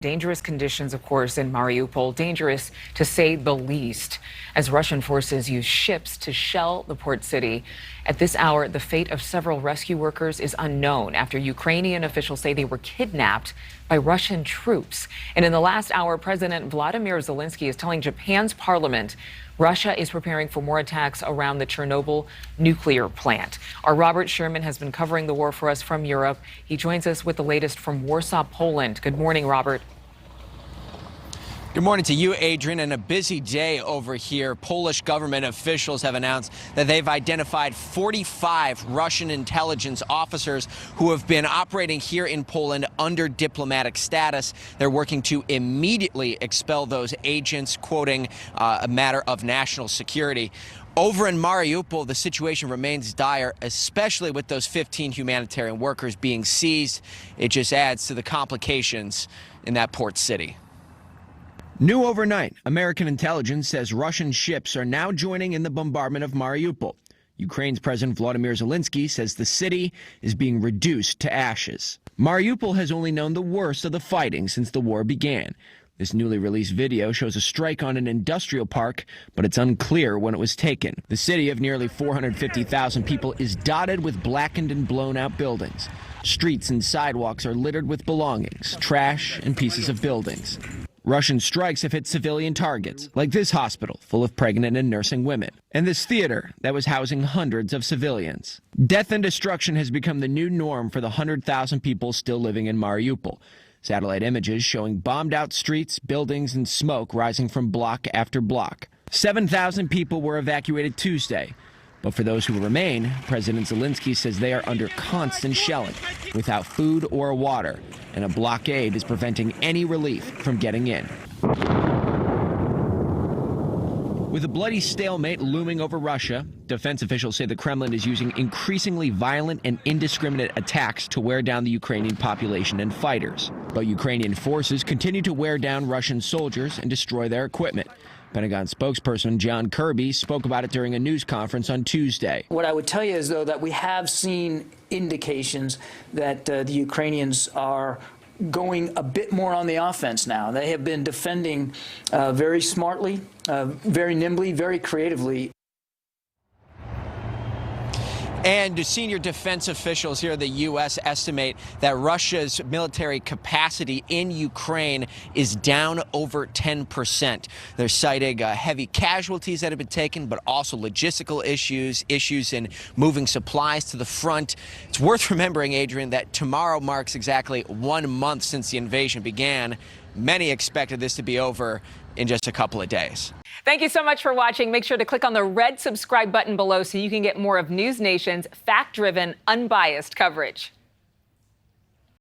Dangerous conditions, of course, in Mariupol, dangerous to say the least, as Russian forces use ships to shell the port city. At this hour, the fate of several rescue workers is unknown after Ukrainian officials say they were kidnapped by Russian troops. And in the last hour, President Volodymyr Zelenskyy is telling Japan's parliament Russia is preparing for more attacks around the Chernobyl nuclear plant. Our Robert Sherman has been covering the war for us from Europe. He joins us with the latest from Warsaw, Poland. Good morning, Robert. Good morning to you, Adrienne, and a busy day over here. Polish government officials have announced that they've identified 45 Russian intelligence officers who have been operating here in Poland under diplomatic status. They're working to immediately expel those agents, quoting a matter of national security. Over in Mariupol, the situation remains dire, especially with those 15 humanitarian workers being seized. It just adds to the complications in that port city. New overnight, American intelligence says Russian ships are now joining in the bombardment of Mariupol. Ukraine's President Volodymyr Zelenskyy says the city is being reduced to ashes. Mariupol has only known the worst of the fighting since the war began. This newly released video shows a strike on an industrial park, but it's unclear when it was taken. The city of nearly 450,000 people is dotted with blackened and blown-out buildings. Streets and sidewalks are littered with belongings, trash, and pieces of buildings. Russian strikes have hit civilian targets, like this hospital full of pregnant and nursing women, and this theater that was housing hundreds of civilians. Death and destruction has become the new norm for the 100,000 people still living in Mariupol. Satellite images showing bombed-out streets, buildings, and smoke rising from block after block. 7,000 people were evacuated Tuesday. But for those who remain, President Zelenskyy says they are under constant shelling, without food or water, and a blockade is preventing any relief from getting in. With a bloody stalemate looming over Russia, defense officials say the Kremlin is using increasingly violent and indiscriminate attacks to wear down the Ukrainian population and fighters. But Ukrainian forces continue to wear down Russian soldiers and destroy their equipment. Pentagon spokesperson John Kirby spoke about it during a news conference on Tuesday. What I would tell you is, though, that we have seen indications that the Ukrainians are going a bit more on the offense now. They have been defending very smartly, very nimbly, very creatively. And senior defense officials here in the U.S. estimate that Russia's military capacity in Ukraine is down over 10%. They're citing heavy casualties that have been taken, but also logistical issues in moving supplies to the front. It's worth remembering, Adrienne, that tomorrow marks exactly 1 month since the invasion began. Many expected this to be over in just a couple of days. Thank you so much for watching. Make sure to click on the red subscribe button below so you can get more of NewsNation's fact-driven, unbiased coverage.